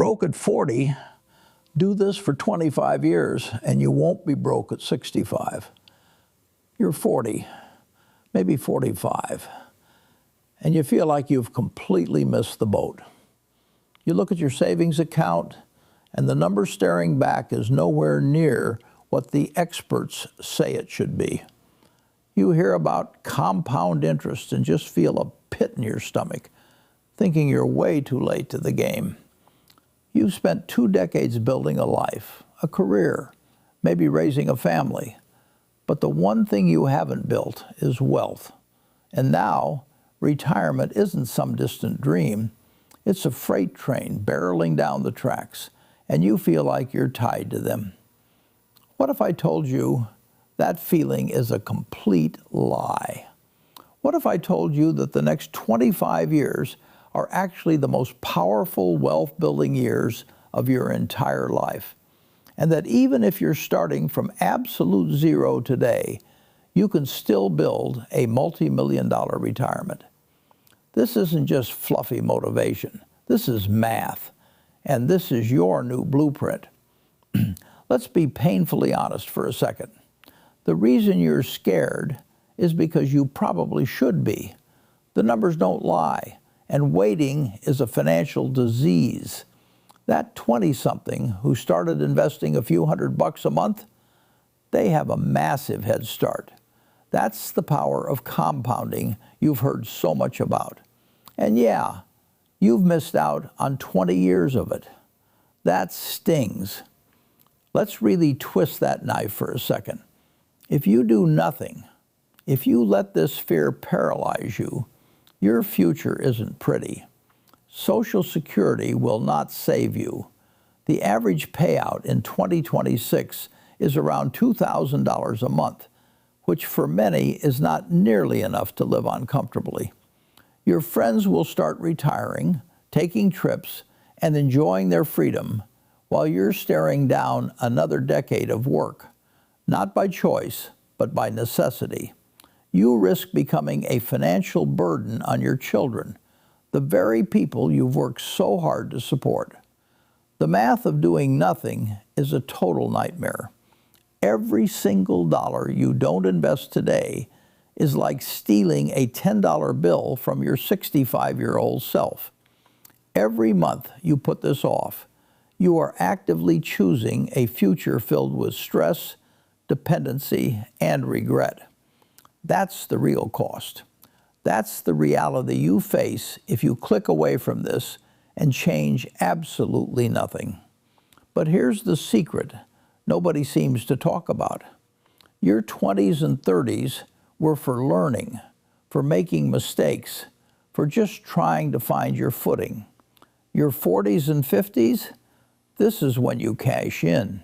broke at 40, do this for 25 years and you won't be broke at 65. You're 40, maybe 45, and you feel like you've completely missed the boat. You look at your savings account and the number staring back is nowhere near what the experts say it should be. You hear about compound interest and just feel a pit in your stomach, thinking you're way too late to the game. You've spent 2 decades building a life, a career, maybe raising a family. But the one thing you haven't built is wealth. And now, retirement isn't some distant dream. It's a freight train barreling down the tracks, and you feel like you're tied to them. What if I told you that feeling is a complete lie? What if I told you that the next 25 years are actually the most powerful wealth-building years of your entire life? And that even if you're starting from absolute zero today, you can still build a multi-million-dollar retirement. This isn't just fluffy motivation. This is math. And this is your new blueprint. Let's be painfully honest for a second. The reason you're scared is because you probably should be. The numbers don't lie, and waiting is a financial disease. That 20-something who started investing a few $100 a month, they have a massive head start. That's the power of compounding you've heard so much about. And yeah, you've missed out on 20 years of it. That stings. Let's really twist that knife for a second. If you do nothing, if you let this fear paralyze you, your future isn't pretty. Social Security will not save you. The average payout in 2026 is around $2,000 a month, which for many is not nearly enough to live on comfortably. Your friends will start retiring, taking trips, and enjoying their freedom while you're staring down another decade of work, not by choice, but by necessity. You risk becoming a financial burden on your children, the very people you've worked so hard to support. The math of doing nothing is a total nightmare. Every single dollar you don't invest today is like stealing a $10 bill from your 65-year-old self. Every month you put this off, you are actively choosing a future filled with stress, dependency, and regret. That's the real cost. That's the reality you face if you click away from this and change absolutely nothing. But here's the secret nobody seems to talk about. Your 20s and 30s were for learning, for making mistakes, for just trying to find your footing. Your 40s and 50s, this is when you cash in.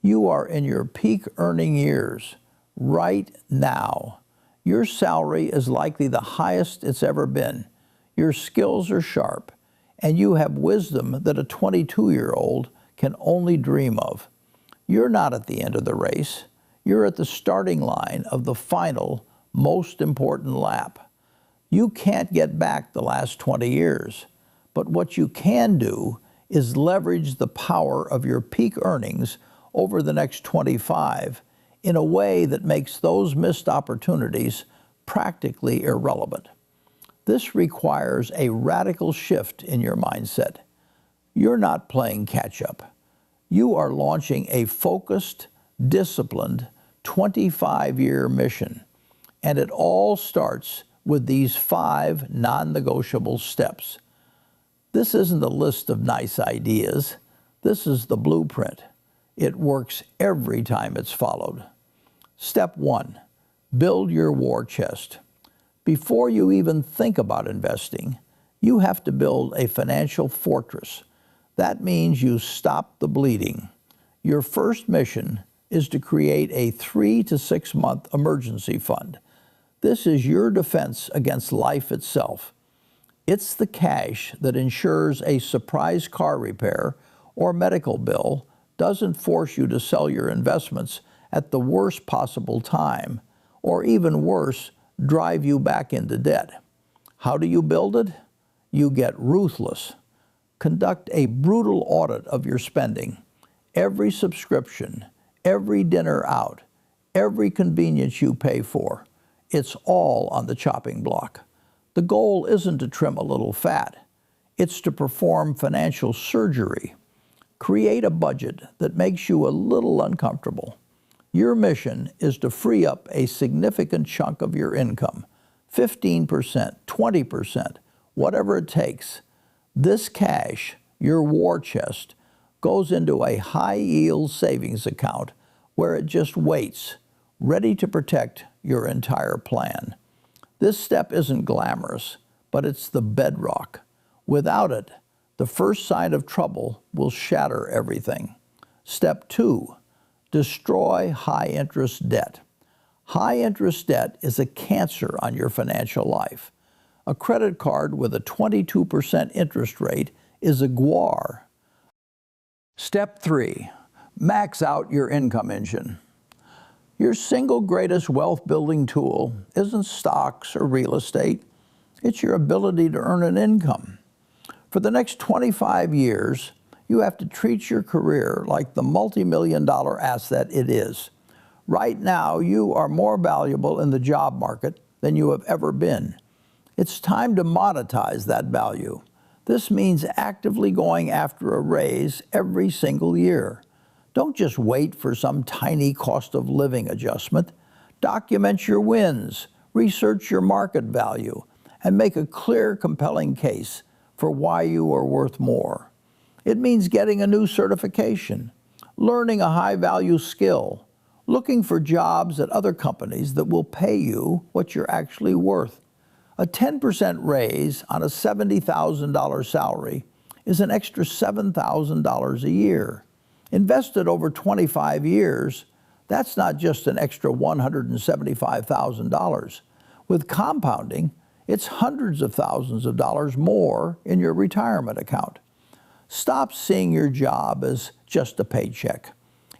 You are in your peak earning years, right now. Your salary is likely the highest it's ever been. Your skills are sharp, and you have wisdom that a 22-year-old can only dream of. You're not at the end of the race. You're at the starting line of the final, most important lap. You can't get back the last 20 years, but what you can do is leverage the power of your peak earnings over the next 25 in a way that makes those missed opportunities practically irrelevant. This requires a radical shift in your mindset. You're not playing catch-up. You are launching a focused, disciplined, 25-year mission, and it all starts with these 5 non-negotiable steps. This isn't a list of nice ideas. This is the blueprint. It works every time it's followed. Step 1, build your war chest. Before you even think about investing, you have to build a financial fortress. That means you stop the bleeding. Your first mission is to create a 3 to 6 month emergency fund. This is your defense against life itself. It's the cash that ensures a surprise car repair or medical bill doesn't force you to sell your investments at the worst possible time, or even worse, drive you back into debt. How do you build it? You get ruthless. Conduct a brutal audit of your spending. Every subscription, every dinner out, every convenience you pay for, it's all on the chopping block. The goal isn't to trim a little fat. It's to perform financial surgery. Create a budget that makes you a little uncomfortable. Your mission is to free up a significant chunk of your income, 15%, 20%, whatever it takes. This cash, your war chest, goes into a high-yield savings account where it just waits, ready to protect your entire plan. This step isn't glamorous, but it's the bedrock. Without it, the first sign of trouble will shatter everything. Step 2, destroy high-interest debt. High-interest debt is a cancer on your financial life. A credit card with a 22% interest rate is a guar. Step 3, max out your income engine. Your single greatest wealth-building tool isn't stocks or real estate. It's your ability to earn an income. For the next 25 years, you have to treat your career like the multi-million-dollar asset it is. Right now, you are more valuable in the job market than you have ever been. It's time to monetize that value. This means actively going after a raise every single year. Don't just wait for some tiny cost of living adjustment. Document your wins, research your market value, and make a clear, compelling case for why you are worth more. It means getting a new certification, learning a high-value skill, looking for jobs at other companies that will pay you what you're actually worth. A 10% raise on a $70,000 salary is an extra $7,000 a year. Invested over 25 years, that's not just an extra $175,000. With compounding, it's hundreds of thousands of dollars more in your retirement account. Stop seeing your job as just a paycheck.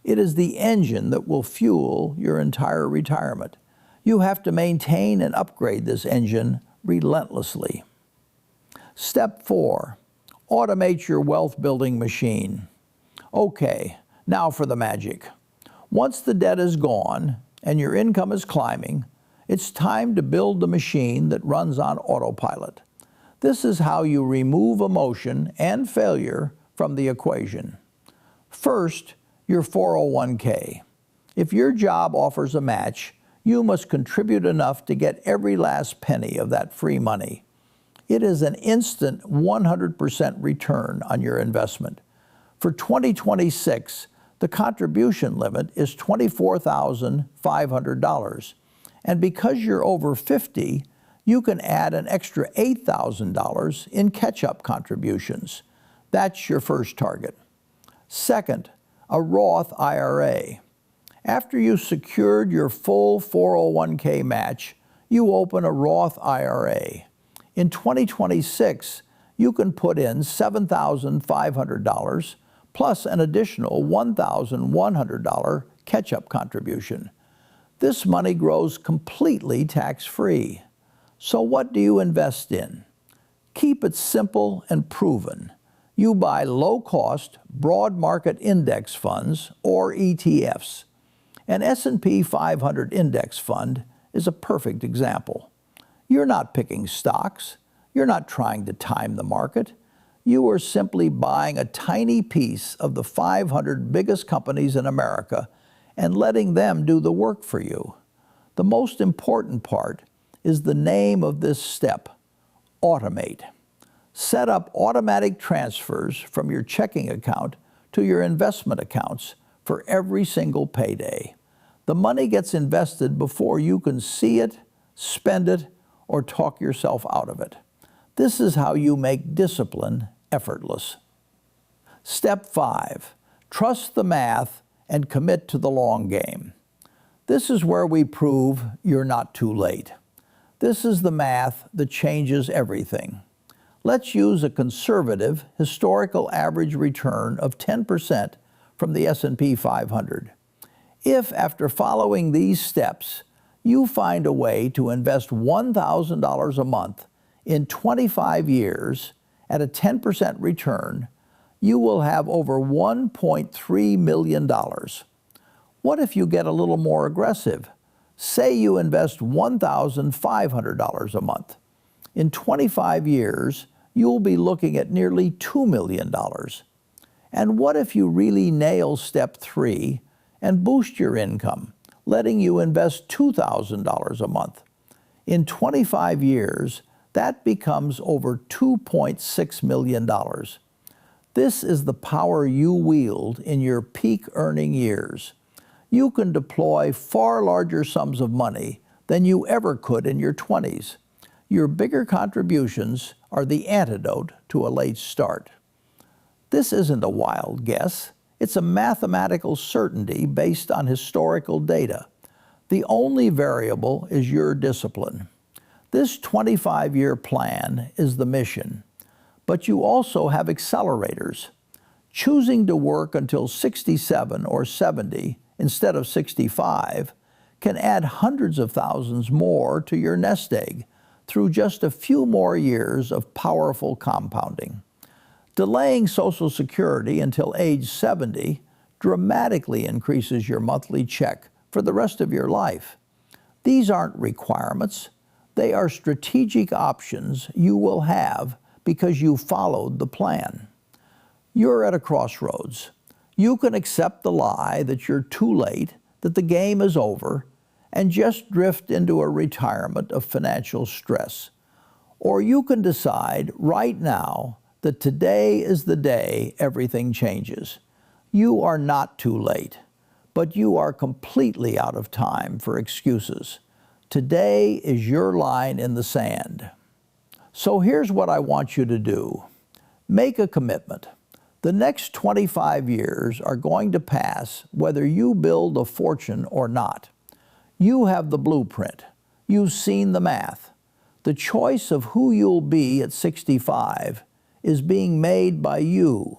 It is the engine that will fuel your entire retirement. You have to maintain and upgrade this engine relentlessly. Step 4, automate your wealth-building machine. Okay, now for the magic. Once the debt is gone and your income is climbing, it's time to build the machine that runs on autopilot. This is how you remove emotion and failure from the equation. First, your 401k. If your job offers a match, you must contribute enough to get every last penny of that free money. It is an instant 100% return on your investment. For 2026, the contribution limit is $24,500. And because you're over 50, you can add an extra $8,000 in catch-up contributions. That's your first target. Second, a Roth IRA. After you've secured your full 401k match, you open a Roth IRA. In 2026, you can put in $7,500 plus an additional $1,100 catch-up contribution. This money grows completely tax-free. So what do you invest in? Keep it simple and proven. You buy low-cost, broad market index funds, or ETFs. An S&P 500 index fund is a perfect example. You're not picking stocks. You're not trying to time the market. You are simply buying a tiny piece of the 500 biggest companies in America and letting them do the work for you. The most important part is the name of this step: automate. Set up automatic transfers from your checking account to your investment accounts for every single payday. The money gets invested before you can see it, spend it, or talk yourself out of it. This is how you make discipline effortless. Step 5, trust the math and commit to the long game. This is where we prove you're not too late. This is the math that changes everything. Let's use a conservative historical average return of 10% from the S&P 500. If, after following these steps, you find a way to invest $1,000 a month in 25 years at a 10% return, you will have over $1.3 million. What if you get a little more aggressive? Say you invest $1,500 a month. In 25 years, you'll be looking at nearly $2 million. And what if you really nail step 3 and boost your income, letting you invest $2,000 a month? In 25 years, that becomes over $2.6 million. This is the power you wield in your peak earning years. You can deploy far larger sums of money than you ever could in your 20s. Your bigger contributions are the antidote to a late start. This isn't a wild guess. It's a mathematical certainty based on historical data. The only variable is your discipline. This 25-year plan is the mission, but you also have accelerators. Choosing to work until 67 or 70 instead of 65 can add hundreds of thousands more to your nest egg through just a few more years of powerful compounding. Delaying Social Security until age 70 dramatically increases your monthly check for the rest of your life. These aren't requirements. They are strategic options you will have because you followed the plan. You're at a crossroads. You can accept the lie that you're too late, that the game is over, and just drift into a retirement of financial stress. Or you can decide right now that today is the day everything changes. You are not too late, but you are completely out of time for excuses. Today is your line in the sand. So here's what I want you to do. Make a commitment. The next 25 years are going to pass whether you build a fortune or not. You have the blueprint. You've seen the math. The choice of who you'll be at 65 is being made by you.